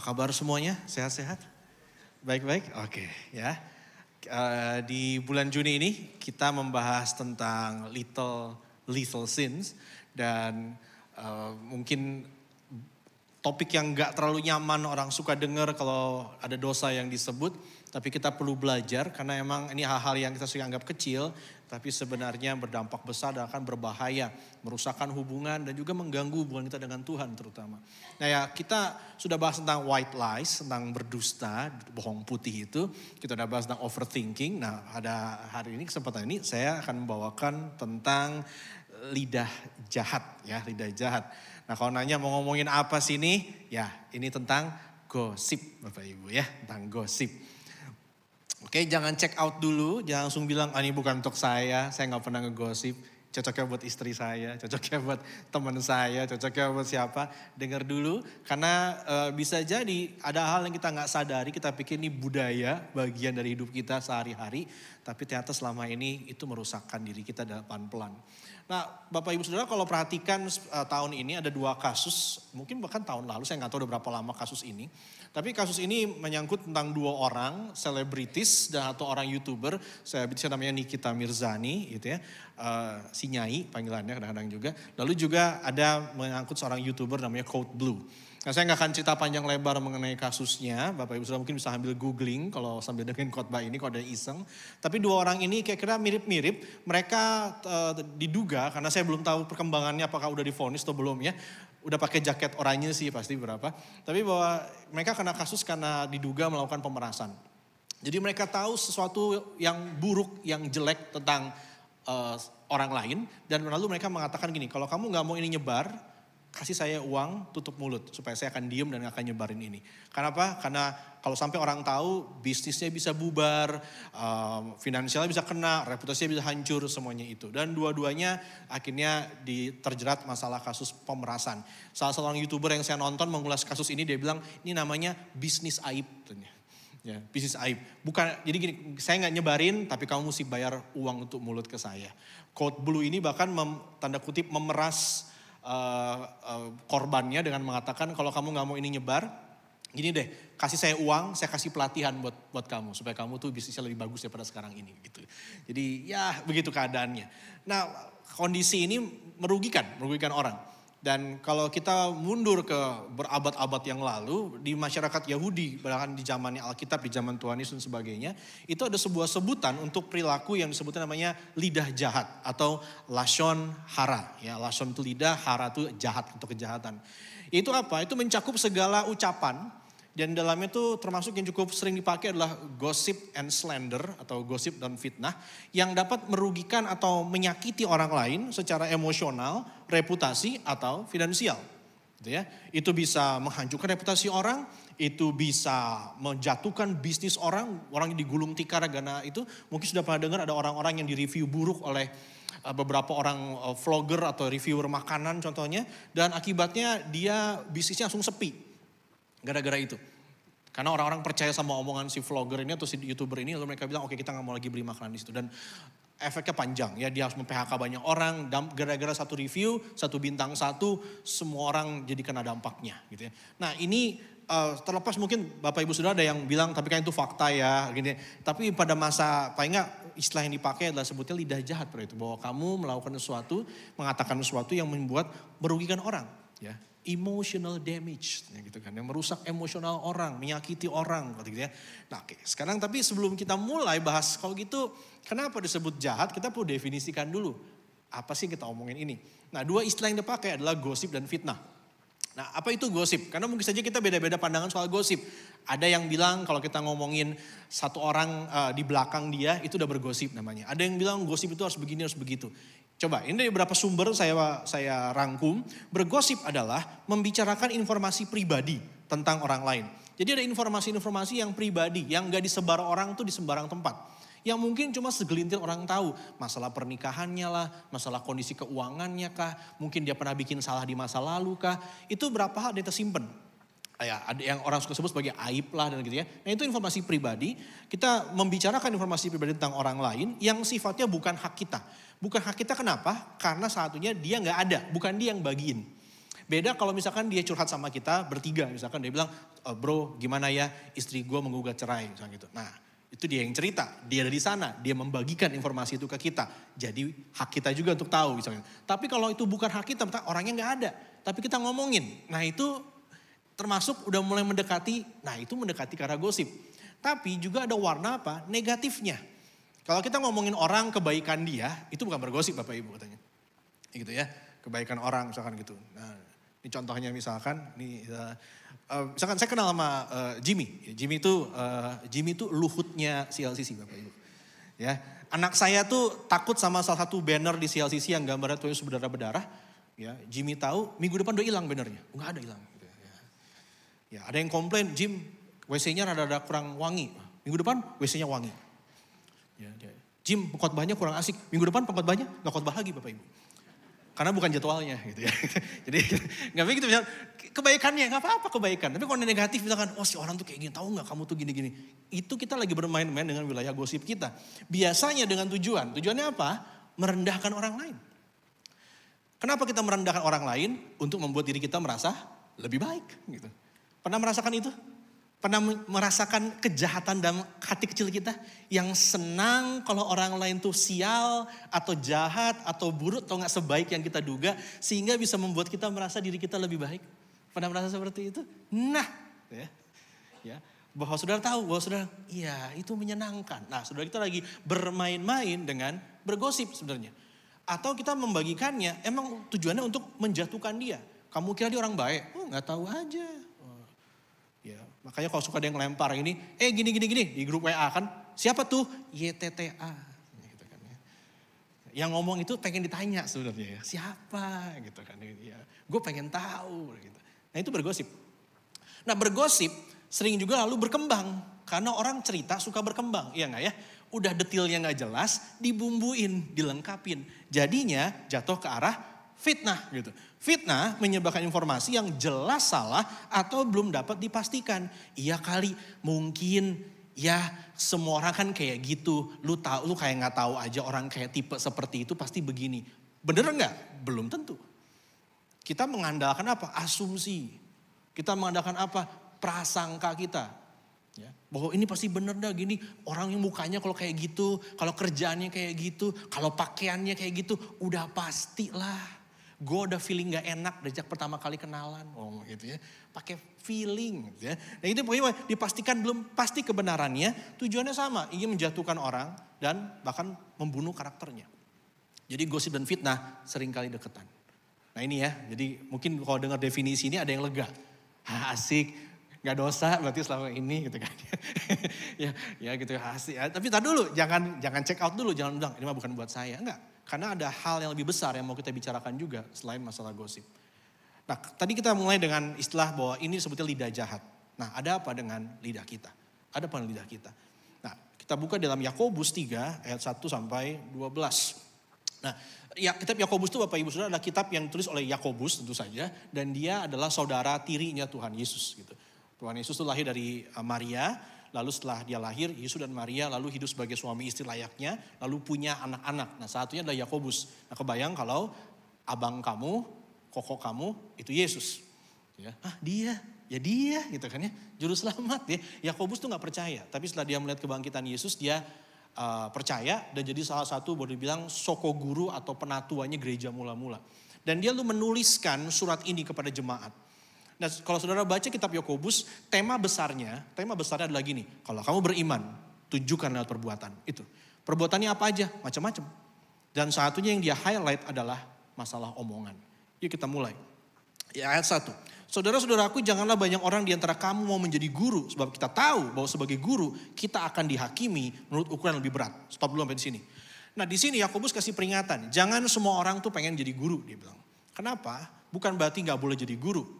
kabar semuanya? Sehat-sehat? Baik-baik? Oke ya. Di bulan Juni ini kita membahas tentang little sins. Dan mungkin topik yang gak terlalu nyaman orang suka dengar kalau ada dosa yang disebut. Tapi kita perlu belajar karena emang ini hal-hal yang kita sering anggap kecil. Tapi sebenarnya berdampak besar dan akan berbahaya. Merusakkan hubungan dan juga mengganggu hubungan kita dengan Tuhan terutama. Nah ya kita sudah bahas tentang white lies, tentang berdusta, bohong putih itu. Kita sudah bahas tentang overthinking. Nah pada hari ini kesempatan ini saya akan membawakan tentang lidah jahat ya, lidah jahat. Nah kalau nanya mau ngomongin apa sih ini? Ya ini tentang gosip Bapak Ibu ya, tentang gosip. Oke jangan check out dulu, jangan langsung bilang ini bukan untuk saya gak pernah ngegosip. Cocoknya buat istri saya, cocoknya buat teman saya, cocoknya buat siapa. Dengar dulu karena bisa jadi ada hal yang kita gak sadari, kita pikir ini budaya bagian dari hidup kita sehari-hari. Tapi ternyata selama ini itu merusakkan diri kita pelan-pelan. Nah Bapak Ibu Saudara kalau perhatikan tahun ini ada 2 kasus, mungkin bahkan tahun lalu saya gak tahu udah berapa lama kasus ini. Tapi kasus ini menyangkut tentang 2 orang, selebritis dan atau orang YouTuber. Saya namanya Nikita Mirzani gitu ya, si Nyai panggilannya kadang-kadang juga. Lalu juga ada menyangkut seorang YouTuber namanya Code Blue. Nah saya gak akan cerita panjang lebar mengenai kasusnya, Bapak Ibu Saudara mungkin bisa ambil googling kalau sambil dengerin khotbah ini kalau ada iseng. Tapi 2 orang ini kira-kira mirip-mirip, mereka diduga karena saya belum tahu perkembangannya apakah udah divonis atau belum ya. Udah pakai jaket oranye sih pasti berapa. Tapi bahwa mereka kena kasus karena diduga melakukan pemerasan. Jadi mereka tahu sesuatu yang buruk, yang jelek tentang orang lain. Dan lalu mereka mengatakan gini, kalau kamu gak mau ini nyebar, kasih saya uang tutup mulut. Supaya saya akan diem dan gak akan nyebarin ini. Kenapa? Karena kalau sampai orang tahu bisnisnya bisa bubar, finansialnya bisa kena, reputasinya bisa hancur semuanya itu. Dan dua-duanya akhirnya terjerat masalah kasus pemerasan. Salah satu orang YouTuber yang saya nonton mengulas kasus ini dia bilang ini namanya bisnis aib. Ya, bisnis aib. Bukan, jadi gini, saya gak nyebarin tapi kamu mesti bayar uang untuk mulut ke saya. Code Blue ini bahkan tanda kutip memeras korbannya dengan mengatakan kalau kamu gak mau ini nyebar, gini deh, kasih saya uang, saya kasih pelatihan buat kamu supaya kamu tuh bisnisnya lebih bagus daripada sekarang ini gitu. Jadi ya begitu keadaannya. Nah kondisi ini merugikan orang. Dan kalau kita mundur ke berabad-abad yang lalu di masyarakat Yahudi, bahkan di zamannya Alkitab, di zaman Tuhan Yesus dan sebagainya, itu ada sebuah sebutan untuk perilaku yang disebutnya namanya lidah jahat atau lashon hara. Ya, lashon itu lidah, hara itu jahat atau kejahatan. Itu apa? Itu mencakup segala ucapan dan dalamnya itu termasuk yang cukup sering dipakai adalah gossip and slander atau gosip dan fitnah yang dapat merugikan atau menyakiti orang lain secara emosional, reputasi atau finansial. Gitu ya. Itu bisa menghancurkan reputasi orang, itu bisa menjatuhkan bisnis orang yang digulung tikar karena itu. Mungkin sudah pernah dengar ada orang-orang yang direview buruk oleh beberapa orang vlogger atau reviewer makanan contohnya. Dan akibatnya dia bisnisnya langsung sepi. Gara-gara itu. Karena orang-orang percaya sama omongan si vlogger ini atau si YouTuber ini. Lalu mereka bilang oke kita gak mau lagi beli makanan di situ. Dan efeknya panjang ya. Dia harus mem-PHK banyak orang. Gara-gara satu review, 1 bintang 1. Semua orang jadi kena dampaknya gitu ya. Nah ini terlepas mungkin Bapak Ibu Saudara ada yang bilang tapi kan itu fakta ya. Gini. Tapi pada masa paling gak istilah yang dipakai adalah sebutnya lidah jahat pada itu. Bahwa kamu melakukan sesuatu, mengatakan sesuatu yang membuat merugikan orang ya. Emotional damage gitu kan, yang merusak emosional orang, menyakiti orang gitu ya. Nah oke, sekarang tapi sebelum kita mulai bahas kalau gitu kenapa disebut jahat, kita perlu definisikan dulu apa sih kita omongin ini. Nah 2 istilah yang dipakai adalah gosip dan fitnah. Nah apa itu gosip? Karena mungkin saja kita beda-beda pandangan soal gosip. Ada yang bilang kalau kita ngomongin satu orang di belakang dia itu udah bergosip namanya. Ada yang bilang gosip itu harus begini harus begitu. Coba ini dari beberapa sumber saya rangkum. Bergosip adalah membicarakan informasi pribadi tentang orang lain. Jadi ada informasi-informasi yang pribadi yang gak disebar orang tuh di sembarang tempat. Yang mungkin cuma segelintir orang tahu. Masalah pernikahannya lah, masalah kondisi keuangannya kah. Mungkin dia pernah bikin salah di masa lalu kah. Itu berapa hal dia tersimpan. Ya, ada yang orang suka sebut sebagai aib lah dan gitu ya. Nah itu informasi pribadi. Kita membicarakan informasi pribadi tentang orang lain yang sifatnya bukan hak kita. Bukan hak kita kenapa? Karena satunya dia gak ada, bukan dia yang bagiin. Beda kalau misalkan dia curhat sama kita bertiga, misalkan dia bilang, bro gimana ya istri gue menggugat cerai, misalnya gitu. Nah itu dia yang cerita, dia ada di sana, dia membagikan informasi itu ke kita. Jadi hak kita juga untuk tahu misalnya. Tapi kalau itu bukan hak kita, orangnya nggak ada, tapi kita ngomongin. Nah itu termasuk udah mulai mendekati, nah itu mendekati ke arah gosip. Tapi juga ada warna apa? Negatifnya. Kalau kita ngomongin orang kebaikan dia, itu bukan bergosip Bapak Ibu katanya. Gitu ya, kebaikan orang misalkan gitu. Nah ini contohnya misalkan, misalkan saya kenal sama Jimmy. Jimmy itu Luhutnya CLCC Bapak Ibu. Ya, anak saya tuh takut sama salah satu banner di CLCC yang gambarnya tuh berdarah-berdarah. Ya, Jimmy tahu minggu depan udah hilang bannernya. Enggak ada hilang. Ya, ada yang komplain, Jim, WC-nya rada-rada kurang wangi. Minggu depan WC-nya wangi. Ya, Jim, khotbahnya kurang asik. Minggu depan khotbahnya enggak khotbah lagi Bapak Ibu. Karena bukan jadwalnya gitu ya. Jadi nggak begitu misalkan kebaikannya nggak apa-apa kebaikan. Tapi kalau negatif misalkan, oh si orang tuh kayak gini, tahu nggak kamu tuh gini-gini. Itu kita lagi bermain-main dengan wilayah gosip kita. Biasanya dengan tujuannya apa? Merendahkan orang lain. Kenapa kita merendahkan orang lain? Untuk membuat diri kita merasa lebih baik gitu. Pernah merasakan itu? Pernah merasakan kejahatan dalam hati kecil kita? Yang senang kalau orang lain tuh sial atau jahat atau buruk atau gak sebaik yang kita duga. Sehingga bisa membuat kita merasa diri kita lebih baik. Pernah merasa seperti itu? Nah, ya, bahwa saudara tahu, bahwa saudara, iya itu menyenangkan. Nah saudara kita lagi bermain-main dengan bergosip sebenarnya. Atau kita membagikannya emang tujuannya untuk menjatuhkan dia. Kamu kira dia orang baik? Oh gak tahu aja. Ya, makanya kalau suka ada yang lempar ini, gini di grup WA kan, siapa tuh? YTTA. Gitu kan, ya. Yang ngomong itu pengen ditanya sebenarnya ya, siapa gitu kan ya. Gue pengen tahu gitu. Nah itu bergosip. Nah bergosip sering juga lalu berkembang karena orang cerita suka berkembang, iya nggak ya? Udah detailnya nggak jelas, dibumbuin, dilengkapin, jadinya jatuh ke arah fitnah gitu. Fitnah menyebarkan informasi yang jelas salah atau belum dapat dipastikan. Iya kali, mungkin ya semua orang kan kayak gitu. Lu kayak nggak tahu aja orang kayak tipe seperti itu pasti begini. Bener nggak? Belum tentu. Kita mengandalkan apa? Asumsi. Kita mengandalkan apa? Prasangka kita. Ya, bahwa ini pasti bener dah gini. Orang yang mukanya kalau kayak gitu, kalau kerjaannya kayak gitu, kalau pakaiannya kayak gitu, udah pastilah. Gue udah feeling gak enak sejak pertama kali kenalan. Oh gitu ya. Pakai feeling gitu ya. Nah itu pokoknya dipastikan belum pasti kebenarannya. Tujuannya sama. Ingin menjatuhkan orang dan bahkan membunuh karakternya. Jadi gosip dan fitnah seringkali deketan. Nah ini ya. Jadi mungkin kalau dengar definisi ini ada yang lega. Asik. Gak dosa berarti selama ini gitu kan. ya gitu asik. Tapi tar dulu. Jangan check out dulu. Jangan bilang ini mah bukan buat saya. Enggak. Karena ada hal yang lebih besar yang mau kita bicarakan juga selain masalah gosip. Nah tadi kita mulai dengan istilah bahwa ini sebetulnya lidah jahat. Nah ada apa dengan lidah kita? Ada apa dengan lidah kita? Nah kita buka dalam Yakobus 3 ayat 1 sampai 12. Nah ya, kitab Yakobus itu Bapak Ibu Saudara adalah kitab yang ditulis oleh Yakobus tentu saja. Dan dia adalah saudara tirinya Tuhan Yesus gitu. Tuhan Yesus itu lahir dari Maria. Lalu setelah dia lahir, Yesus dan Maria lalu hidup sebagai suami istri layaknya. Lalu punya anak-anak. Nah satunya adalah Yakobus. Nah kebayang kalau abang kamu, koko kamu itu Yesus. Ya, dia gitu kan ya. Juru selamat ya. Yakobus tuh gak percaya. Tapi setelah dia melihat kebangkitan Yesus dia percaya. Dan jadi salah satu boleh dibilang soko guru atau penatuannya gereja mula-mula. Dan dia lalu menuliskan surat ini kepada jemaat. Nah kalau saudara baca kitab Yakobus, tema besarnya adalah gini. Kalau kamu beriman, tunjukkan lewat perbuatan. Itu. Perbuatannya apa aja? Macam-macam. Dan satunya yang dia highlight adalah masalah omongan. Yuk kita mulai. Ya, ayat 1. Saudara-saudaraku janganlah banyak orang di antara kamu mau menjadi guru. Sebab kita tahu bahwa sebagai guru kita akan dihakimi menurut ukuran yang lebih berat. Stop dulu sampai di sini. Nah di sini Yakobus kasih peringatan. Jangan semua orang tuh pengen jadi guru dia bilang. Kenapa? Bukan berarti gak boleh jadi guru.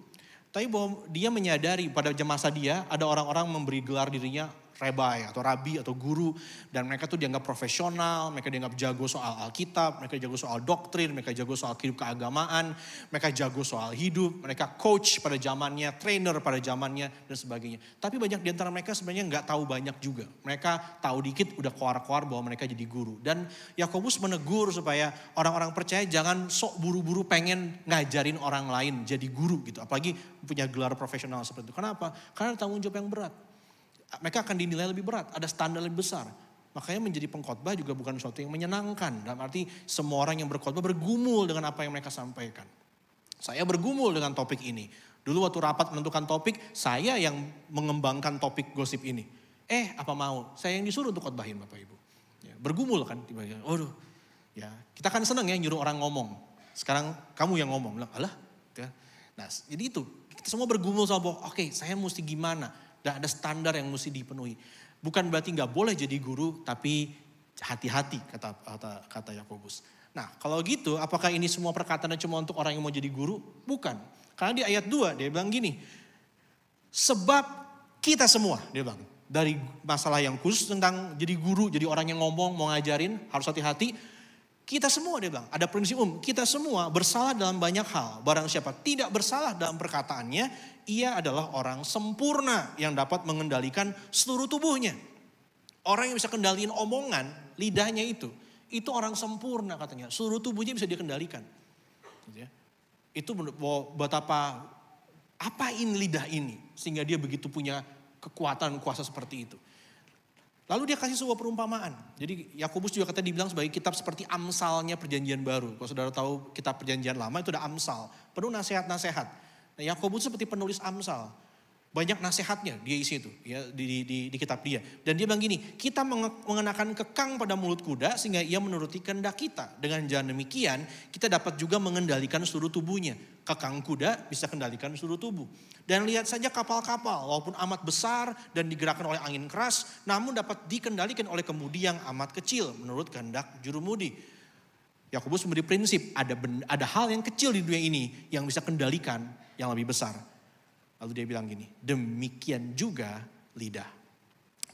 Tapi bahwa dia menyadari pada masa dia ada orang-orang memberi gelar dirinya rabbi atau rabi atau guru. Dan mereka tuh dianggap profesional, mereka dianggap jago soal Alkitab, mereka jago soal doktrin, mereka jago soal hidup keagamaan, mereka jago soal hidup, mereka coach pada zamannya, trainer pada zamannya dan sebagainya. Tapi banyak di antara mereka sebenarnya nggak tahu banyak juga. Mereka tahu dikit udah keluar-keluar bahwa mereka jadi guru. Dan Yakobus menegur supaya orang-orang percaya jangan sok buru-buru pengen ngajarin orang lain jadi guru gitu. Apalagi punya gelar profesional seperti itu. Kenapa? Karena ada tanggung jawab yang berat. Mereka akan dinilai lebih berat, ada standar lebih besar. Makanya menjadi pengkhotbah juga bukan sesuatu yang menyenangkan. Dalam arti semua orang yang berkhotbah bergumul dengan apa yang mereka sampaikan. Saya bergumul dengan topik ini. Dulu waktu rapat menentukan topik, saya yang mengembangkan topik gosip ini. Apa mau? Saya yang disuruh untuk khotbahin Bapak Ibu. Ya, bergumul kan. Tiba-tiba, ya, kita kan seneng ya nyuruh orang ngomong. Sekarang kamu yang ngomong. Alah. Ya. Nah, jadi itu. Kita semua bergumul sama bahwa oke, saya mesti gimana. Dan ada standar yang mesti dipenuhi. Bukan berarti gak boleh jadi guru, tapi hati-hati kata Yakobus. Nah kalau gitu apakah ini semua perkataannya cuma untuk orang yang mau jadi guru? Bukan. Karena di ayat 2 dia bilang gini. Sebab kita semua, dia bilang. Dari masalah yang khusus tentang jadi guru, jadi orang yang ngomong, mau ngajarin, harus hati-hati. Kita semua dia bilang, ada prinsip kita semua bersalah dalam banyak hal. Barang siapa tidak bersalah dalam perkataannya, ia adalah orang sempurna yang dapat mengendalikan seluruh tubuhnya. Orang yang bisa kendaliin omongan, lidahnya itu orang sempurna katanya. Seluruh tubuhnya bisa dikendalikan. Itu buat apain lidah ini, sehingga dia begitu punya kekuatan, kuasa seperti itu. Lalu dia kasih sebuah perumpamaan. Jadi Yakobus juga katanya dibilang sebagai kitab seperti Amsalnya Perjanjian Baru. Kalau saudara tahu kitab Perjanjian Lama itu ada Amsal. Penuh nasihat-nasihat. Nah Yakobus seperti penulis Amsal. Banyak nasihatnya dia isi itu ya, di kitab dia. Dan dia bilang gini, kita mengenakan kekang pada mulut kuda sehingga ia menuruti kehendak kita. Dengan jalan demikian kita dapat juga mengendalikan seluruh tubuhnya. Kekang kuda bisa kendalikan seluruh tubuh. Dan lihat saja kapal-kapal walaupun amat besar dan digerakkan oleh angin keras, namun dapat dikendalikan oleh kemudi yang amat kecil menurut kehendak jurumudi. Yakobus memberi prinsip ada hal yang kecil di dunia ini yang bisa kendalikan yang lebih besar. Lalu dia bilang gini, demikian juga lidah.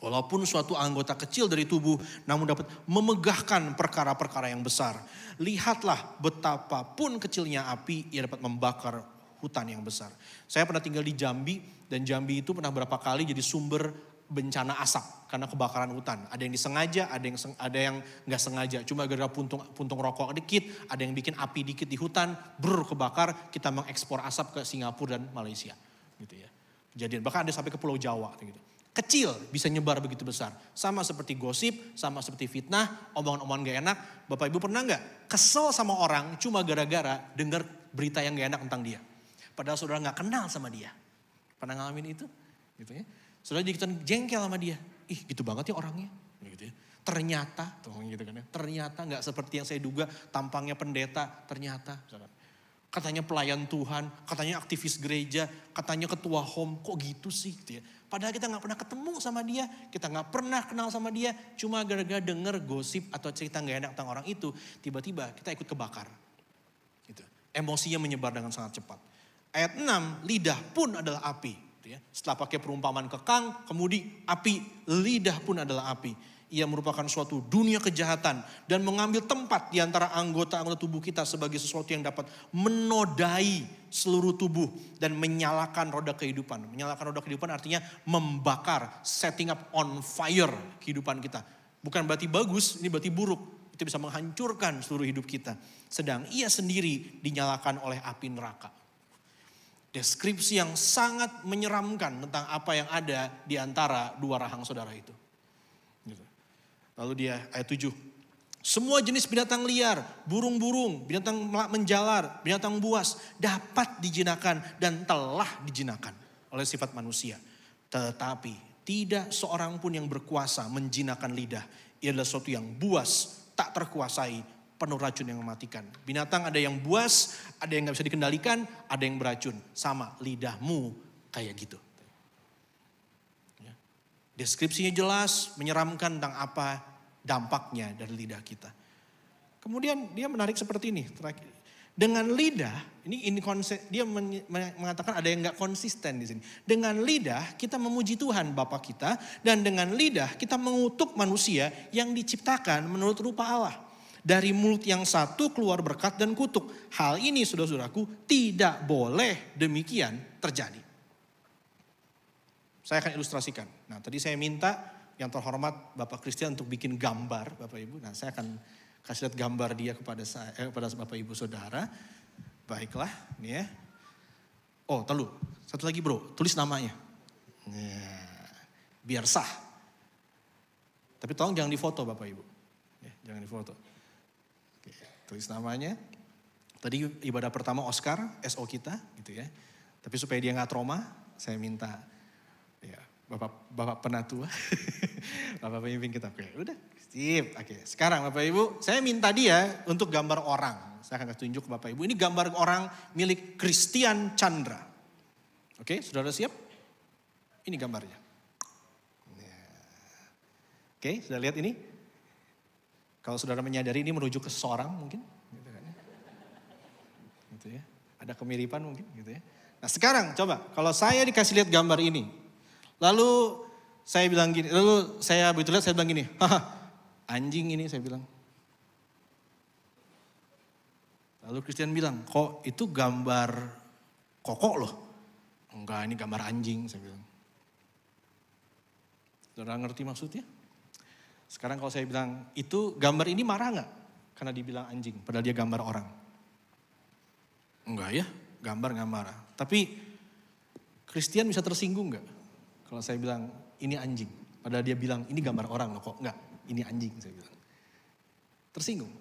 Walaupun suatu anggota kecil dari tubuh namun dapat memegahkan perkara-perkara yang besar. Lihatlah betapapun kecilnya api ia dapat membakar hutan yang besar. Saya pernah tinggal di Jambi dan Jambi itu pernah berapa kali jadi sumber bencana asap karena kebakaran hutan. Ada yang disengaja, ada yang nggak sengaja. Cuma gara-gara puntung rokok dikit, ada yang bikin api dikit di hutan, kebakar, kita mengekspor asap ke Singapura dan Malaysia. Gitu ya. Kejadian bahkan ada sampai ke Pulau Jawa gitu. Kecil bisa nyebar begitu besar. Sama seperti gosip, sama seperti fitnah, omongan-omongan gak enak. Bapak Ibu pernah gak kesel sama orang cuma gara-gara dengar berita yang gak enak tentang dia? Padahal saudara gak kenal sama dia. Pernah ngalamin itu? Gitu ya. Saudara jadi jengkel sama dia. Ih gitu banget ya orangnya. Gitu ya. Ternyata, gitu kan ya. Ternyata gak seperti yang saya duga, tampangnya pendeta, ternyata. Saudara. Katanya pelayan Tuhan, katanya aktivis gereja, katanya ketua home, kok gitu sih? Gitu ya. Padahal kita gak pernah ketemu sama dia, kita gak pernah kenal sama dia, cuma gara-gara denger gosip atau cerita gak enak tentang orang itu, tiba-tiba kita ikut kebakar. Gitu. Emosinya menyebar dengan sangat cepat. Ayat 6, lidah pun adalah api. Gitu ya. Setelah pakai perumpamaan kekang, kemudian api, lidah pun adalah api. Ia merupakan suatu dunia kejahatan dan mengambil tempat di antara anggota-anggota tubuh kita sebagai sesuatu yang dapat menodai seluruh tubuh dan menyalakan roda kehidupan. Menyalakan roda kehidupan artinya membakar, setting up on fire kehidupan kita. Bukan berarti bagus, ini berarti buruk. Itu bisa menghancurkan seluruh hidup kita. Sedang ia sendiri dinyalakan oleh api neraka. Deskripsi yang sangat menyeramkan tentang apa yang ada di antara dua rahang saudara itu. Lalu dia ayat 7. Semua jenis binatang liar, burung-burung, binatang menjalar, binatang buas dapat dijinakan dan telah dijinakan oleh sifat manusia. Tetapi tidak seorang pun yang berkuasa menjinakan lidah. Ia adalah sesuatu yang buas, tak terkuasai, penuh racun yang mematikan. Binatang ada yang buas, ada yang gak bisa dikendalikan, ada yang beracun. Sama lidahmu kayak gitu. Deskripsinya jelas, menyeramkan tentang apa dampaknya dari lidah kita. Kemudian dia menarik seperti ini. Dengan lidah, ini konsep, dia mengatakan ada yang gak konsisten di sini. Dengan lidah kita memuji Tuhan Bapa kita, dan dengan lidah kita mengutuk manusia yang diciptakan menurut rupa Allah. Dari mulut yang satu keluar berkat dan kutuk. Hal ini saudara-saudaraku tidak boleh demikian terjadi. Saya akan ilustrasikan. Nah, tadi saya minta yang terhormat Bapak Christian untuk bikin gambar Bapak Ibu. Nah, saya akan kasih lihat gambar dia kepada kepada Bapak Ibu Saudara. Baiklah, ini ya. Oh, telu. Satu lagi bro, tulis namanya. Ya, biar sah. Tapi tolong jangan difoto Bapak Ibu. Ya, jangan difoto. Oke, tulis namanya. Tadi ibadah pertama Oscar, SO kita gitu ya. Tapi supaya dia gak trauma, saya minta ya, Bapak penatua, Bapak pemimpin kita. Oke, udah. Sip, oke. Sekarang Bapak Ibu, saya minta dia untuk gambar orang. Saya akan tunjuk ke Bapak Ibu. Ini gambar orang milik Christian Chandra. Oke, saudara siap? Ini gambarnya. Oke, sudah lihat ini? Kalau saudara menyadari ini merujuk ke seseorang mungkin. Gitu kan ya. Gitu ya. Ada kemiripan mungkin gitu ya. Nah sekarang coba, kalau saya dikasih lihat gambar ini. Lalu saya bilang gini, lalu saya begitu lihat saya bilang gini. Haha. Anjing ini saya bilang. Lalu Christian bilang, kok itu gambar kokok loh. Enggak, ini gambar anjing saya bilang. Saudara ngerti maksudnya? Sekarang kalau saya bilang, itu gambar ini marah gak? Karena dibilang anjing, padahal dia gambar orang. Enggak ya, gambar gak marah. Tapi Christian bisa tersinggung gak? Kalau saya bilang, ini anjing. Padahal dia bilang, ini gambar orang loh kok. Enggak. Ini anjing saya bilang. Tersinggung.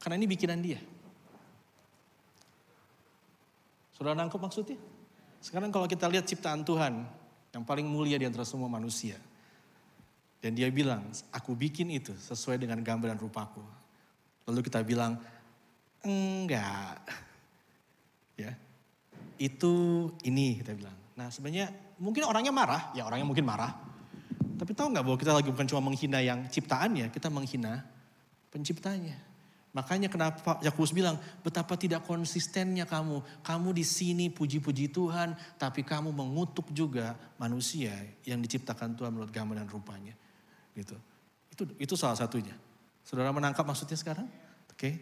Karena ini bikinan dia. Saudara nangkep maksudnya? Sekarang kalau kita lihat ciptaan Tuhan. Yang paling mulia di antara semua manusia. Dan dia bilang, aku bikin itu sesuai dengan gambar dan rupaku. Lalu kita bilang, enggak. Ya, itu ini kita bilang. Nah sebenarnya mungkin orangnya marah. Ya orangnya mungkin marah. Tapi tahu nggak bahwa kita lagi bukan cuma menghina yang ciptaannya, kita menghina penciptanya. Makanya kenapa Yakobus bilang, betapa tidak konsistennya kamu. Kamu di sini puji-puji Tuhan, tapi kamu mengutuk juga manusia yang diciptakan Tuhan menurut gambar dan rupanya. Gitu. Itu salah satunya. Saudara menangkap maksudnya sekarang? Oke.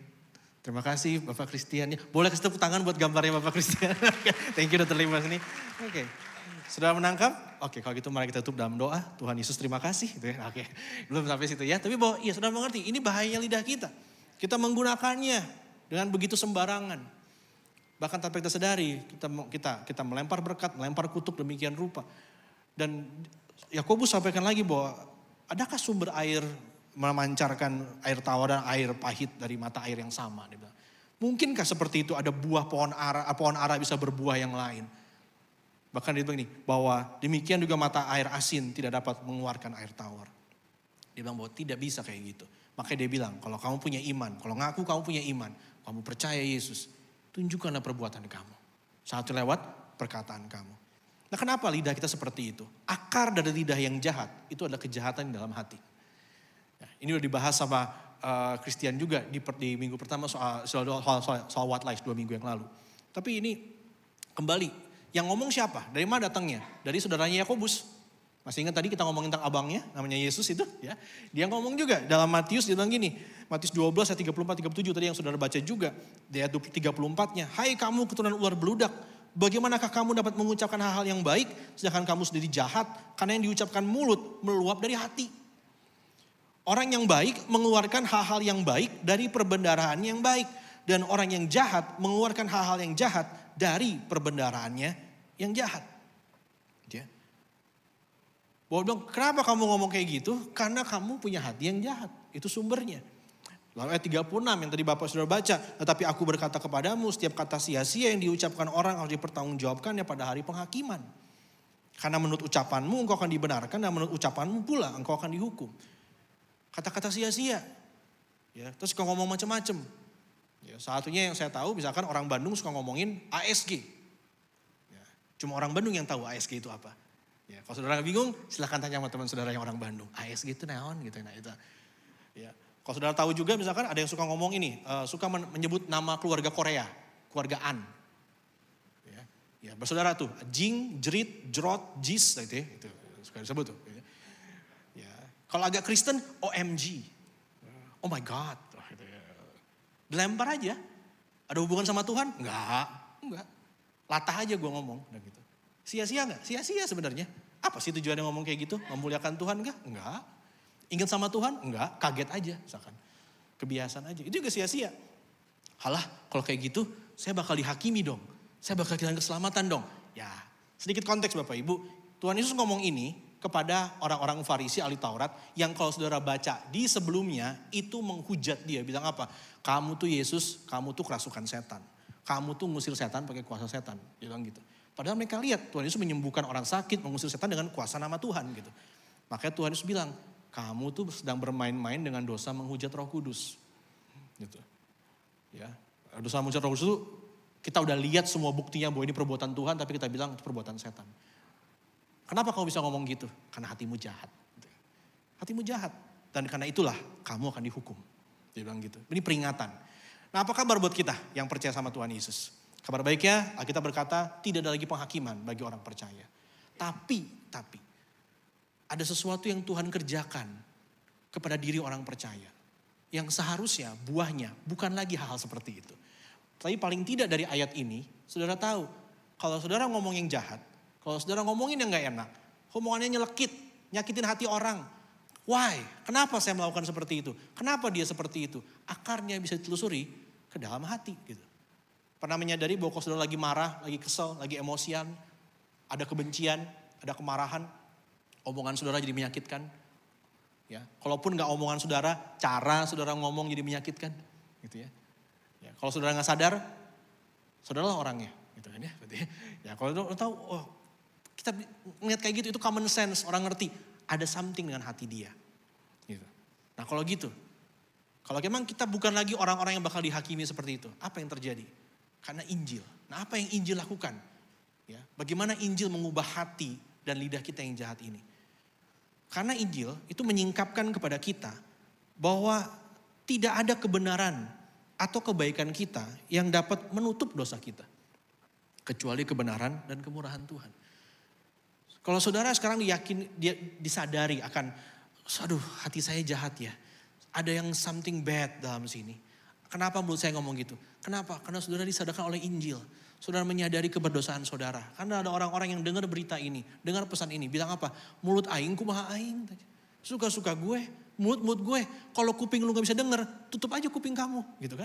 Terima kasih Bapak Christian. Boleh kasih tepuk tangan buat gambarnya Bapak Christian. Thank you udah terlibat sini. Oke. Sudah menangkap? Oke, kalau gitu mari kita tutup dalam doa. Tuhan Yesus terima kasih. Gitu ya. Oke, belum sampai situ ya. Tapi bahwa iya sudah mengerti, ini bahayanya lidah kita. Kita menggunakannya dengan begitu sembarangan. Bahkan tanpa kita sadari, kita melempar berkat, melempar kutuk demikian rupa. Dan Yakobus sampaikan lagi bahwa adakah sumber air memancarkan air tawar dan air pahit dari mata air yang sama? Dia bilang. Mungkinkah seperti itu ada buah pohon ara bisa berbuah yang lain? Bahkan dia bilang ini, bahwa demikian juga mata air asin tidak dapat mengeluarkan air tawar. Dia bilang bahwa tidak bisa kayak gitu. Makanya dia bilang, kalau kamu punya iman, kalau ngaku kamu punya iman, kamu percaya Yesus, tunjukkanlah perbuatan kamu. Satu lewat perkataan kamu. Nah kenapa lidah kita seperti itu? Akar dari lidah yang jahat, itu adalah kejahatan di dalam hati. Nah, ini udah dibahas sama Christian juga di minggu pertama soal what lies 2 minggu yang lalu. Tapi ini kembali. Yang ngomong siapa? Dari mana datangnya? Dari saudaranya Yakobus. Masih ingat tadi kita ngomongin tentang abangnya, namanya Yesus itu ya. Dia ngomong juga dalam Matius, dia bilang gini. Matius 12 ayat 34-37 tadi yang saudara baca juga. Di ayat 34-nya. Hai kamu keturunan ular beludak. Bagaimanakah kamu dapat mengucapkan hal-hal yang baik, sedangkan kamu sendiri jahat? Karena yang diucapkan mulut meluap dari hati. Orang yang baik mengeluarkan hal-hal yang baik dari perbendaharaan yang baik. Dan orang yang jahat mengeluarkan hal-hal yang jahat dari perbendaharaannya yang jahat. Ya. Bahwa bilang, kenapa kamu ngomong kayak gitu? Karena kamu punya hati yang jahat. Itu sumbernya. Lalu ayat 36 yang tadi Bapak sudah baca. Tetapi aku berkata kepadamu, setiap kata sia-sia yang diucapkan orang harus dipertanggungjawabkannya pada hari penghakiman. Karena menurut ucapanmu engkau akan dibenarkan, dan menurut ucapanmu pula engkau akan dihukum. Kata-kata sia-sia. Ya, terus suka ngomong macam-macam. Ya, satunya yang saya tahu, misalkan orang Bandung suka ngomongin ASG. Ya, cuma orang Bandung yang tahu ASG itu apa. Ya, kalau saudara bingung, silahkan tanya sama teman saudara yang orang Bandung. ASG itu naon gitu. Nah itu. Ya, kalau saudara tahu juga misalkan ada yang suka ngomong ini, suka menyebut nama keluarga Korea. keluargaan. Ya, bersaudara tuh, jing, jerit, jerot, jis, gitu ya, itu suka disebut tuh. Ya. Kalau agak Kristen, OMG, oh my God, gitu ya. Dilempar aja, ada hubungan sama Tuhan? Enggak. Latah aja gue ngomong, gitu. Sia-sia nggak? Sia-sia sebenarnya. Apa sih tujuannya ngomong kayak gitu? Memuliakan Tuhan enggak? Enggak. Ingat sama Tuhan? Enggak. Kaget aja, misalkan. Kebiasaan aja. Itu juga sia-sia. Halah, kalau kayak gitu, saya bakal dihakimi dong. Saya bakal kehilangan keselamatan dong. Ya, sedikit konteks Bapak Ibu. Tuhan Yesus ngomong ini kepada orang-orang Farisi ahli Taurat yang kalau saudara baca di sebelumnya itu menghujat dia. Bilang apa? Kamu tuh Yesus, kamu tuh kerasukan setan. Kamu tuh ngusir setan pakai kuasa setan. Dia bilang gitu. Padahal mereka lihat Tuhan Yesus menyembuhkan orang sakit, mengusir setan dengan kuasa nama Tuhan gitu. Makanya Tuhan Yesus bilang, kamu tuh sedang bermain-main dengan dosa menghujat Roh Kudus. Gitu. Ya, dosa menghujat Roh Kudus itu kita udah lihat semua buktinya bahwa ini perbuatan Tuhan, tapi kita bilang itu perbuatan setan. Kenapa kamu bisa ngomong gitu? Karena hatimu jahat. Hatimu jahat. Dan karena itulah kamu akan dihukum. Dia bilang gitu. Ini peringatan. Nah, apa kabar buat kita yang percaya sama Tuhan Yesus? Kabar baiknya, kita berkata tidak ada lagi penghakiman bagi orang percaya. Tapi, ada sesuatu yang Tuhan kerjakan kepada diri orang percaya. Yang seharusnya buahnya bukan lagi hal-hal seperti itu. Tapi paling tidak dari ayat ini, saudara tahu, kalau saudara ngomong yang jahat, kalau saudara ngomongin yang gak enak, omongannya nyelekit, nyakitin hati orang. Why? Kenapa saya melakukan seperti itu? Kenapa dia seperti itu? Akarnya bisa ditelusuri ke dalam hati gitu. Pernah menyadari bahwa kalau saudara lagi marah, lagi kesel, lagi emosian, ada kebencian, ada kemarahan, omongan saudara jadi menyakitkan. Ya, kalaupun gak omongan saudara, cara saudara ngomong jadi menyakitkan. Gitu ya. Ya, kalau saudara nggak sadar, saudaralah orangnya, gitu kan ya. Ya kalau tahu, oh kita ngeliat kayak gitu itu common sense, orang ngerti ada something dengan hati dia. Gitu. Nah kalau gitu, kalau memang kita bukan lagi orang-orang yang bakal dihakimi seperti itu, apa yang terjadi? Karena Injil. Nah apa yang Injil lakukan? Ya, bagaimana Injil mengubah hati dan lidah kita yang jahat ini? Karena Injil itu menyingkapkan kepada kita bahwa tidak ada kebenaran atau kebaikan kita yang dapat menutup dosa kita. Kecuali kebenaran dan kemurahan Tuhan. Kalau saudara sekarang disadari akan, aduh hati saya jahat ya. Ada yang something bad dalam sini. Kenapa mulut saya ngomong gitu? Kenapa? Karena saudara disadarkan oleh Injil. Saudara menyadari keberdosaan saudara. Karena ada orang-orang yang dengar berita ini, dengar pesan ini. Bilang apa? Mulut aing kumaha aing. Suka-suka gue. Mulut gue, kalau kuping lu gak bisa denger, tutup aja kuping kamu, gitu kan.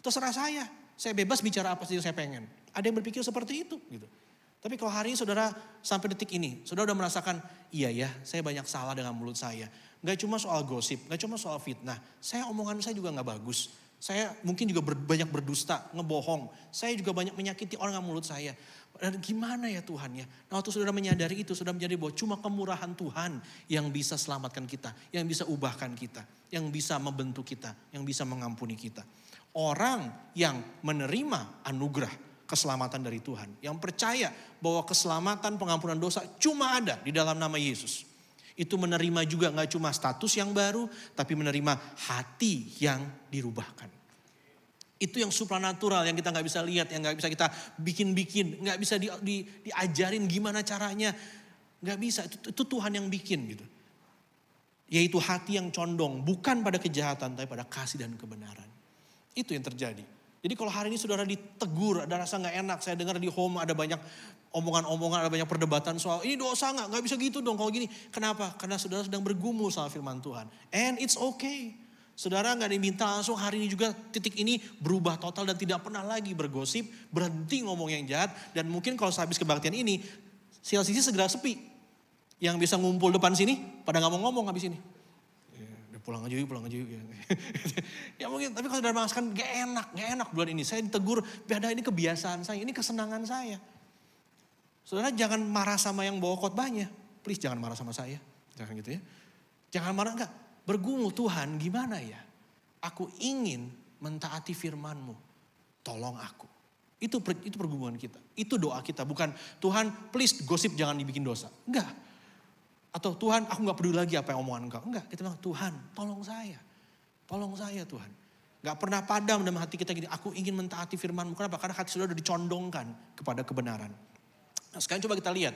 Terserah saya bebas bicara apa sih yang saya pengen. Ada yang berpikir seperti itu, gitu. Tapi kalau hari ini saudara sampai detik ini, saudara udah merasakan, iya ya, saya banyak salah dengan mulut saya. Gak cuma soal gosip, gak cuma soal fitnah. Omongan saya juga gak bagus. Saya mungkin juga banyak berdusta, ngebohong. Saya juga banyak menyakiti orang dengan mulut saya. Dan gimana ya Tuhan ya? Nah waktu saudara menyadari itu, saudara menyadari bahwa cuma kemurahan Tuhan yang bisa selamatkan kita. Yang bisa ubahkan kita. Yang bisa membentuk kita. Yang bisa mengampuni kita. Orang yang menerima anugerah keselamatan dari Tuhan. Yang percaya bahwa keselamatan pengampunan dosa cuma ada di dalam nama Yesus. Itu menerima juga gak cuma status yang baru, tapi menerima hati yang dirubahkan. Itu yang supranatural yang kita gak bisa lihat, yang gak bisa kita bikin-bikin, gak bisa diajarin gimana caranya. Gak bisa, itu Tuhan yang bikin gitu. Yaitu hati yang condong, bukan pada kejahatan, tapi pada kasih dan kebenaran. Itu yang terjadi. Jadi kalau hari ini saudara ditegur, ada rasa gak enak, saya dengar di home ada banyak omongan-omongan, ada banyak perdebatan soal ini dosa gak bisa gitu dong kalau gini. Kenapa? Karena saudara sedang bergumul sama firman Tuhan. And it's okay. Saudara gak diminta langsung hari ini juga titik ini berubah total dan tidak pernah lagi bergosip, berhenti ngomong yang jahat. Dan mungkin kalau habis kebaktian ini, CLCC segera sepi. Yang bisa ngumpul depan sini, pada gak mau ngomong habis ini. Ya, pulang aja yuk. Ya mungkin, tapi kalau saudara merasakan gak enak bulan ini. Saya ditegur, beda ini kebiasaan saya, ini kesenangan saya. Saudara jangan marah sama yang bawa khotbahnya. Please jangan marah sama saya. Jangan gitu ya. Jangan marah enggak. Bergumul, Tuhan gimana ya? Aku ingin mentaati firman-Mu. Tolong aku. Itu pergumulan kita. Itu doa kita. Bukan Tuhan please gosip jangan dibikin dosa. Enggak. Atau Tuhan aku gak peduli lagi apa yang omongan Engkau. Enggak. Kita bilang Tuhan tolong saya. Tolong saya Tuhan. Gak pernah padam dalam hati kita gini, aku ingin mentaati firman-Mu. Kenapa? Karena hati saudara udah dicondongkan kepada kebenaran. Nah sekarang coba kita lihat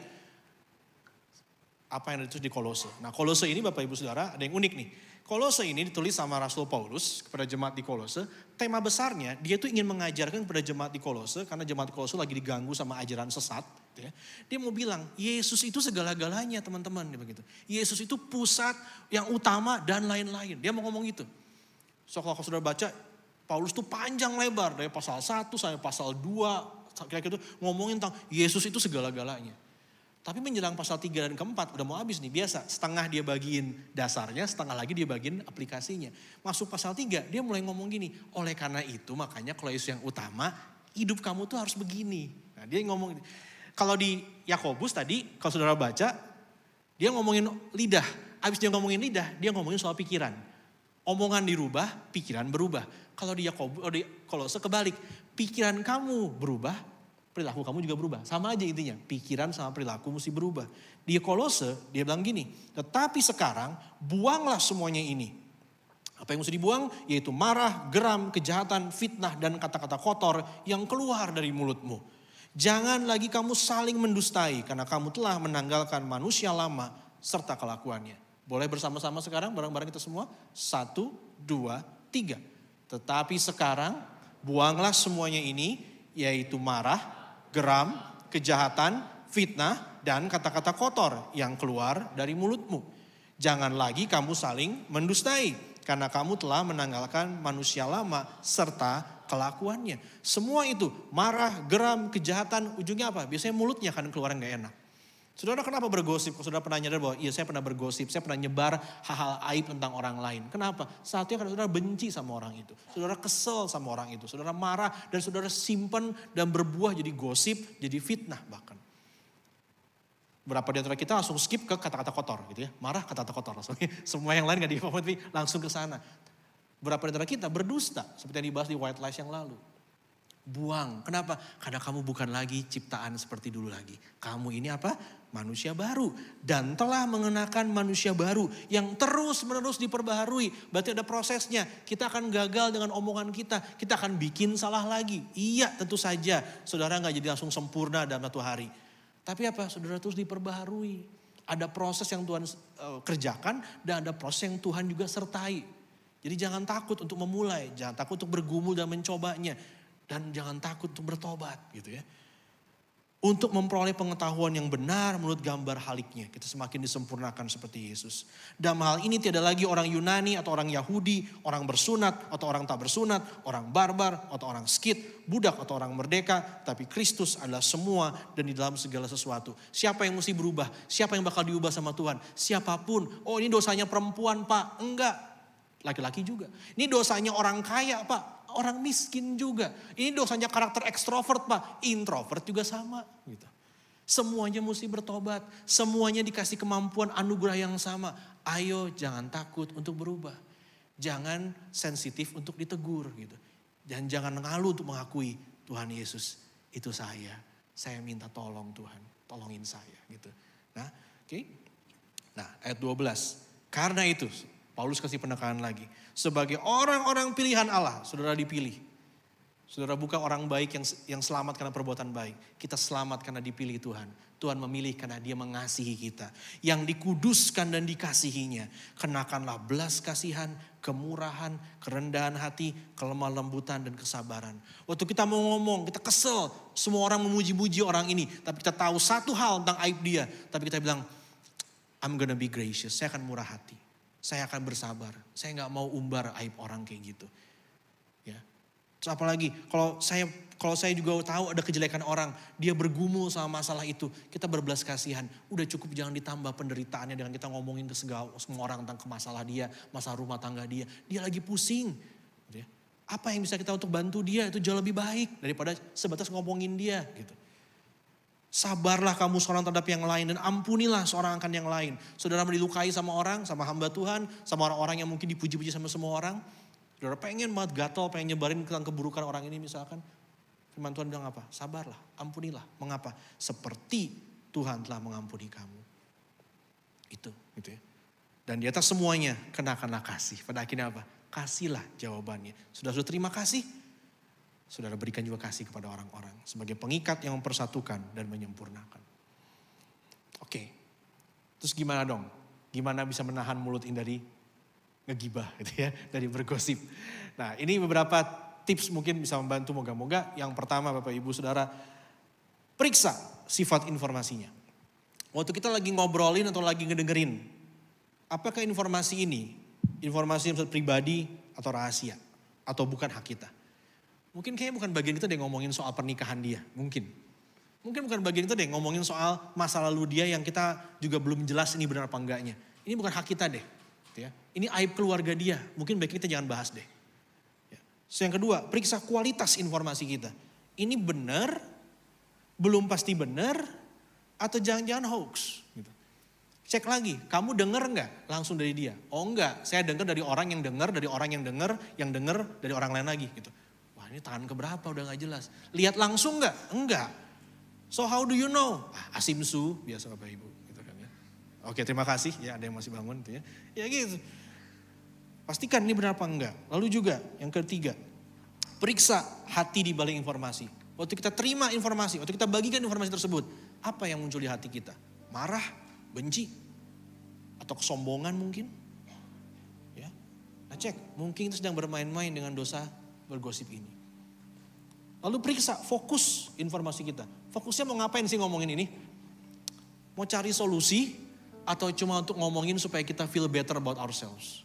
apa yang ditulis di Kolose. Nah Kolose ini Bapak Ibu Saudara ada yang unik nih. Kolose ini ditulis sama Rasul Paulus kepada jemaat di Kolose. Tema besarnya dia tuh ingin mengajarkan kepada jemaat di Kolose. Karena jemaat di Kolose lagi diganggu sama ajaran sesat. Gitu ya. Dia mau bilang Yesus itu segala-galanya teman-teman. Begitu. Yesus itu pusat yang utama dan lain-lain. Dia mau ngomong gitu. So kalau saudara baca Paulus tuh panjang lebar. Dari pasal 1 sampai pasal 2. Kayak gitu ngomongin tentang Yesus itu segala-galanya. Tapi menjelang pasal 3 dan keempat udah mau habis nih. Biasa setengah dia bagiin dasarnya, setengah lagi dia bagiin aplikasinya. Masuk pasal 3 dia mulai ngomong gini. Oleh karena itu makanya kalau Yesus yang utama hidup kamu tuh harus begini. Nah dia ngomong gini. Kalau di Yakobus tadi kalau saudara baca dia ngomongin lidah. Habis dia ngomongin lidah dia ngomongin soal pikiran. Omongan dirubah, pikiran berubah. Kalau di Yakobus, di Kolose kebalik. Pikiran kamu berubah, perilaku kamu juga berubah. Sama aja intinya, pikiran sama perilaku mesti berubah. Di Kolose dia bilang gini, tetapi sekarang buanglah semuanya ini. Apa yang mesti dibuang? Yaitu marah, geram, kejahatan, fitnah, dan kata-kata kotor yang keluar dari mulutmu. Jangan lagi kamu saling mendustai karena kamu telah menanggalkan manusia lama serta kelakuannya. Boleh bersama-sama sekarang bareng-bareng kita semua? 1, 2, 3. Tetapi sekarang buanglah semuanya ini yaitu marah, geram, kejahatan, fitnah, dan kata-kata kotor yang keluar dari mulutmu. Jangan lagi kamu saling mendustai karena kamu telah menanggalkan manusia lama serta kelakuannya. Semua itu marah, geram, kejahatan, ujungnya apa? Biasanya mulutnya akan keluar yang gak enak. Saudara kenapa bergosip? Kalau saudara pernah nyadar bahwa iya saya pernah bergosip, saya pernah nyebar hal-hal aib tentang orang lain. Kenapa? Saatnya karena saudara benci sama orang itu. Saudara kesel sama orang itu. Saudara marah dan saudara simpen dan berbuah jadi gosip, jadi fitnah bahkan. Berapa di antara kita langsung skip ke kata-kata kotor gitu ya. Marah kata-kata kotor langsung. Semua yang lain gak di-comment langsung ke sana. Berapa di antara kita berdusta seperti yang dibahas di White Lies yang lalu. Buang. Kenapa? Karena kamu bukan lagi ciptaan seperti dulu lagi. Kamu ini apa? Manusia baru. Dan telah mengenakan manusia baru yang terus menerus diperbaharui. Berarti ada prosesnya. Kita akan gagal dengan omongan kita. Kita akan bikin salah lagi. Iya tentu saja. Saudara gak jadi langsung sempurna dalam satu hari. Tapi apa? Saudara terus diperbaharui. Ada proses yang Tuhan kerjakan dan ada proses yang Tuhan juga sertai. Jadi jangan takut untuk memulai. Jangan takut untuk bergumul dan mencobanya. Dan jangan takut untuk bertobat gitu ya. Untuk memperoleh pengetahuan yang benar menurut gambar haliknya. Kita semakin disempurnakan seperti Yesus. Dalam hal ini tidak lagi orang Yunani atau orang Yahudi, orang bersunat atau orang tak bersunat, orang barbar atau orang skit, budak atau orang merdeka. Tapi Kristus adalah semua dan di dalam segala sesuatu. Siapa yang mesti berubah? Siapa yang bakal diubah sama Tuhan? Siapapun. Oh ini dosanya perempuan Pak. Enggak. Laki-laki juga. Ini dosanya orang kaya Pak. Orang miskin juga. Ini dosanya karakter ekstrovert Pak. Introvert juga sama. Gitu. Semuanya mesti bertobat. Semuanya dikasih kemampuan anugerah yang sama. Ayo jangan takut untuk berubah. Jangan sensitif untuk ditegur. Gitu. Dan jangan ngalu untuk mengakui Tuhan Yesus itu saya. Saya minta tolong Tuhan. Tolongin saya. Gitu. Nah, oke. Nah ayat 12. Karena itu Paulus kasih penekanan lagi. Sebagai orang-orang pilihan Allah, saudara dipilih. Saudara bukan orang baik yang selamat karena perbuatan baik. Kita selamat karena dipilih Tuhan. Tuhan memilih karena dia mengasihi kita. Yang dikuduskan dan dikasihinya. Kenakanlah belas kasihan, kemurahan, kerendahan hati, kelemah lembutan dan kesabaran. Waktu kita mau ngomong, kita kesel. Semua orang memuji-muji orang ini. Tapi kita tahu satu hal tentang aib dia. Tapi kita bilang, I'm gonna be gracious. Saya akan murah hati. Saya akan bersabar. Saya gak mau umbar aib orang kayak gitu. Ya. Terus apalagi kalau saya juga tahu ada kejelekan orang. Dia bergumul sama masalah itu. Kita berbelas kasihan. Udah cukup jangan ditambah penderitaannya dengan kita ngomongin ke semua orang tentang masalah dia. Masalah rumah tangga dia. Dia lagi pusing. Gitu ya. Apa yang bisa kita untuk bantu dia itu jauh lebih baik. Daripada sebatas ngomongin dia gitu. Sabarlah kamu seorang terhadap yang lain dan ampunilah seorang akan yang lain. Saudara dilukai sama orang, sama hamba Tuhan, sama orang-orang yang mungkin dipuji-puji sama semua orang. Saudara pengen banget gatel, pengen nyebarin tentang keburukan orang ini misalkan. Firman Tuhan bilang apa? Sabarlah, ampunilah. Mengapa? Seperti Tuhan telah mengampuni kamu. Itu gitu ya. Dan di atas semuanya kenakanlah kasih. Pada akhirnya apa? kasihlah jawabannya. Saudara terima kasih, saudara berikan juga kasih kepada orang-orang sebagai pengikat yang mempersatukan dan menyempurnakan. Oke, terus gimana dong? Gimana bisa menahan mulut ini dari ngegibah gitu ya, dari bergosip. Nah ini beberapa tips mungkin bisa membantu moga-moga. Yang pertama Bapak Ibu Saudara, periksa sifat informasinya. Waktu kita lagi ngobrolin atau lagi ngedengerin, apakah informasi ini, informasi yang pribadi atau rahasia, atau bukan hak kita. Mungkin kayaknya bukan bagian kita deh ngomongin soal pernikahan dia, mungkin bukan bagian kita deh ngomongin soal masa lalu dia yang kita juga belum jelas ini benar apa enggaknya. Ini bukan hak kita deh. Ya. Ini aib keluarga dia, mungkin baiknya kita jangan bahas deh. Ya. So, yang kedua, periksa kualitas informasi kita. Ini benar, belum pasti benar, atau jangan-jangan hoax. Gitu. Cek lagi, kamu dengar enggak langsung dari dia? Oh enggak, saya dengar dari orang yang dengar, dari orang yang dengar dari orang lain lagi. Gitu. Wah ini tangan keberapa udah gak jelas. Lihat langsung enggak? Enggak. So how do you know? Asimsu, biasa Bapak Ibu. Oke terima kasih ya ada yang masih bangun gitu ya. Ya gitu. Pastikan ini benar apa enggak. Lalu juga yang ketiga. Periksa hati di balik informasi. Waktu kita terima informasi, waktu kita bagikan informasi tersebut. Apa yang muncul di hati kita? Marah, benci, atau kesombongan mungkin. Ya. Nah cek, mungkin kita sedang bermain-main dengan dosa bergosip ini. Lalu periksa fokus informasi kita. Fokusnya mau ngapain sih ngomongin ini? Mau cari solusi? Atau cuma untuk ngomongin supaya kita feel better about ourselves.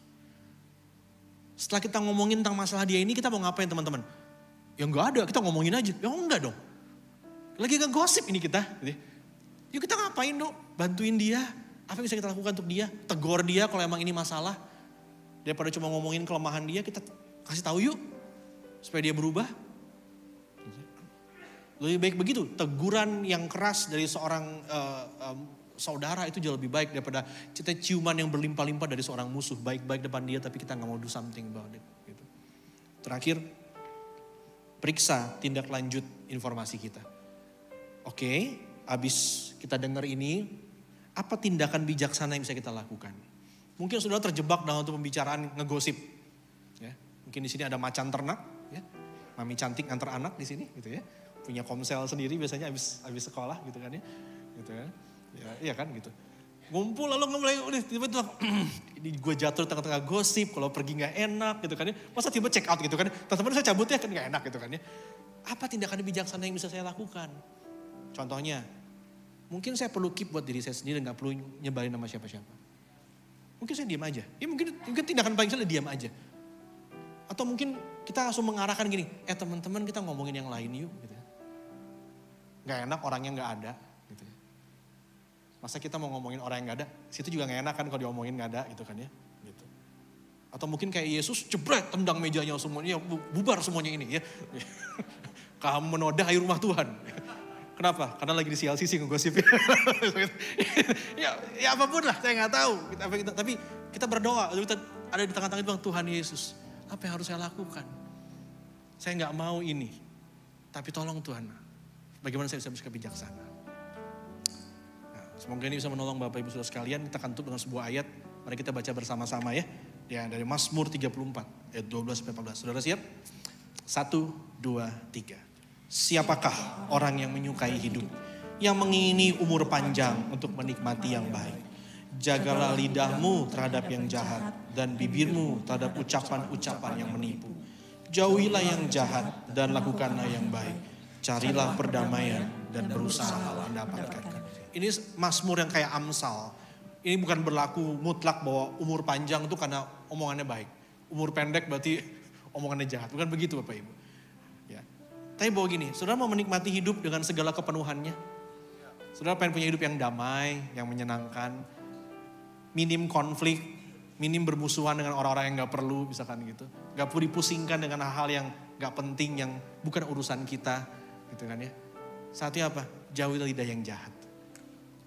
Setelah kita ngomongin tentang masalah dia ini, kita mau ngapain teman-teman? Ya enggak ada, kita ngomongin aja. Ya enggak dong. Lagi ngegosip ini kita. Yuk kita ngapain dong? Bantuin dia. Apa yang bisa kita lakukan untuk dia? Tegur dia kalau emang ini masalah. Daripada cuma ngomongin kelemahan dia, kita kasih tahu yuk. Supaya dia berubah. Lebih baik begitu. Teguran yang keras dari seorang saudara itu jauh lebih baik daripada kita ciuman yang berlimpah-limpah dari seorang musuh. Baik-baik depan dia tapi kita gak mau do something about it. Gitu. Terakhir, periksa tindak lanjut informasi kita. Oke, abis kita dengar ini, apa tindakan bijaksana yang bisa kita lakukan? Mungkin saudara terjebak dalam untuk pembicaraan ngegosip. Ya, mungkin di sini ada macan ternak, ya. Mami cantik antar anak di sini gitu ya. Punya komsel sendiri biasanya abis sekolah gitu kan ya. Gitu ya. Ya, iya kan gitu. Ngumpul lalu mulai tiba-tiba ini gue jatuh di tengah-tengah gosip, kalau pergi gak enak gitu kan ya. Masa tiba check out gitu kan. Teman-teman saya cabut ya kan gak enak gitu kan ya. Apa tindakan bijaksana yang bisa saya lakukan? Contohnya, mungkin saya perlu keep buat diri saya sendiri, gak perlu nyebarin nama siapa-siapa. Mungkin saya diam aja. Ya mungkin tindakan paling saya diam aja. Atau mungkin kita langsung mengarahkan gini, teman-teman kita ngomongin yang lain yuk gitu. Gak enak orangnya gak ada gitu. Masa kita mau ngomongin orang yang gak ada, situ juga gak enak kan kalau diomongin gak ada gitu kan ya. Gitu. Atau mungkin kayak Yesus jebret tendang mejanya semuanya, bubar semuanya ini ya. Kamu menoda air rumah Tuhan. Kenapa? Karena lagi di CLCC ngegosip. ya apapun lah, saya gak tahu. Tapi kita berdoa, kita ada di tengah-tengah itu Tuhan Yesus. Apa yang harus saya lakukan? Saya gak mau ini. Tapi tolong Tuhan, bagaimana saya bisa bersikap bijaksana? Semoga ini bisa menolong Bapak Ibu Saudara sekalian. Kita akan tutup dengan sebuah ayat. Mari kita baca bersama-sama ya. Ya dari Mazmur 34 ayat 12-14. Saudara siap? 1, 2, 3. Siapakah orang yang menyukai hidup, yang mengingini umur panjang untuk menikmati yang baik? Jagalah lidahmu terhadap yang jahat dan bibirmu terhadap ucapan-ucapan yang menipu. Jauhilah yang jahat dan lakukanlah yang baik. Carilah perdamaian dan berusaha mendapatkan. Ini Mazmur yang kayak Amsal. Ini bukan berlaku mutlak bahwa umur panjang itu karena omongannya baik. Umur pendek berarti omongannya jahat. Bukan begitu Bapak Ibu. Ya. Tapi bahwa gini, saudara mau menikmati hidup dengan segala kepenuhannya. Saudara pengen punya hidup yang damai, yang menyenangkan. Minim konflik, minim bermusuhan dengan orang-orang yang gak perlu misalkan gitu. Gak perlu dipusingkan dengan hal-hal yang gak penting, yang bukan urusan kita. Gitu kan ya. Saatnya apa? Jauhilah lidah yang jahat.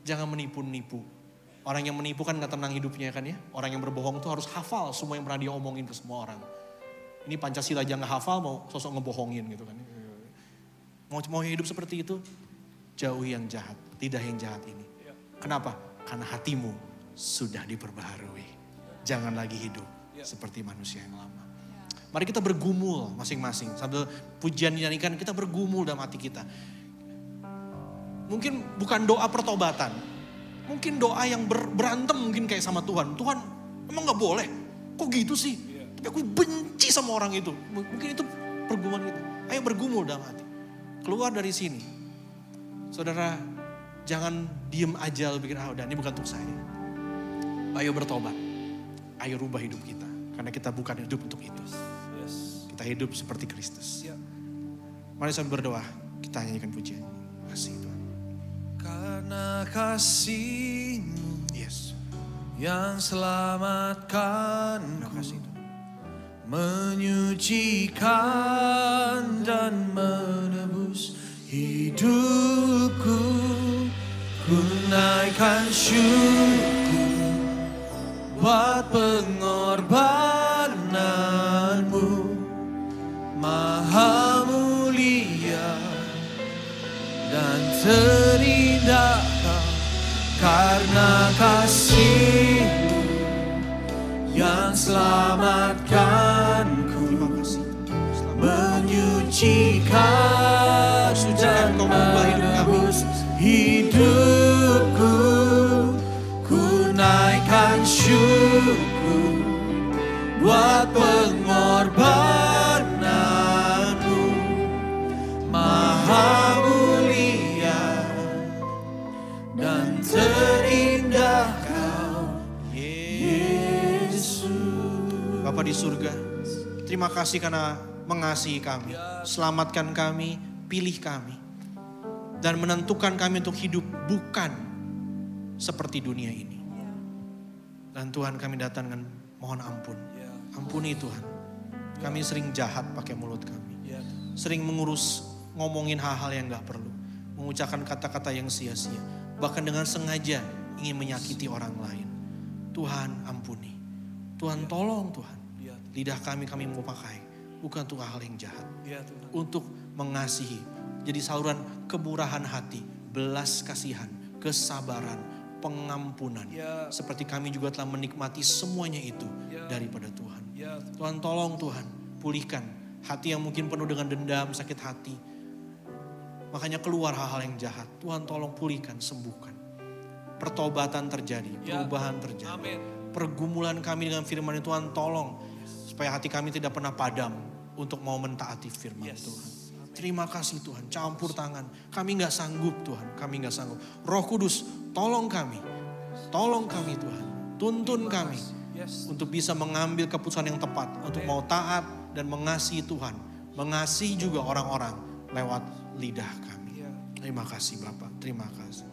Jangan menipu-nipu. Orang yang menipu kan gak tenang hidupnya kan ya. Orang yang berbohong tuh harus hafal semua yang pernah dia omongin ke semua orang. Ini Pancasila aja gak hafal mau sosok ngebohongin gitu kan. Mau hidup seperti itu, jauhi yang jahat. Lidah yang jahat ini. Kenapa? Karena hatimu sudah diperbaharui. Jangan lagi hidup seperti manusia yang lama. Mari kita bergumul masing-masing. Sambil pujian dinyanyikan, kita bergumul dalam hati kita. Mungkin bukan doa pertobatan. Mungkin doa yang berantem mungkin kayak sama Tuhan. Tuhan emang gak boleh? Kok gitu sih? Tapi aku benci sama orang itu. Mungkin itu pergumulan kita. Ayo bergumul dalam hati. Keluar dari sini. Saudara, jangan diem aja pikir, udah ini bukan untuk saya. Ayo bertobat. Ayo rubah hidup kita. Karena kita bukan hidup untuk itu. Kita hidup seperti Kristus. Mari sambil berdoa, kita nyanyikan pujian. Kasih Tuhan. Karena kasih-Mu Yes. yang selamatkanku, menyucikan dan menebus hidupku, ku naikkan syukur buat pengorbanan-Mu, maha mulia dan terindah Kau. Karena kasih-Mu yang selamatkanku, menyucikan dan menebus hidupku, ku naikkan syukur buat pengorbanan-Mu, maha mulia dan terindah Kau, Yesus. Bapa di surga, terima kasih karena mengasihi kami, selamatkan kami, pilih kami, dan menentukan kami untuk hidup bukan seperti dunia ini. Dan Tuhan, kami datang dengan mohon ampun. Ampuni Tuhan, kami sering jahat pakai mulut kami. Sering ngomongin hal-hal yang gak perlu. Mengucapkan kata-kata yang sia-sia. Bahkan dengan sengaja ingin menyakiti orang lain. Tuhan ampuni. Tuhan tolong Tuhan. Lidah kami mau pakai. Bukan untuk hal yang jahat. Untuk mengasihi. Jadi saluran kemurahan hati. Belas kasihan. Kesabaran. Pengampunan. Seperti kami juga telah menikmati semuanya itu daripada Tuhan. Tuhan tolong Tuhan. Pulihkan hati yang mungkin penuh dengan dendam, sakit hati. Makanya keluar hal-hal yang jahat. Tuhan tolong pulihkan, sembuhkan. Pertobatan terjadi, perubahan terjadi. Amin. Pergumulan kami dengan firman Tuhan tolong. Supaya hati kami tidak pernah padam untuk mau mentaati firman Tuhan. Terima kasih Tuhan, campur tangan. Kami gak sanggup Tuhan, kami gak sanggup. Roh Kudus, tolong kami Tuhan. Tuntun kami untuk bisa mengambil keputusan yang tepat. Untuk mau taat dan mengasihi Tuhan. Mengasihi juga orang-orang lewat lidah kami. Terima kasih Bapak, terima kasih.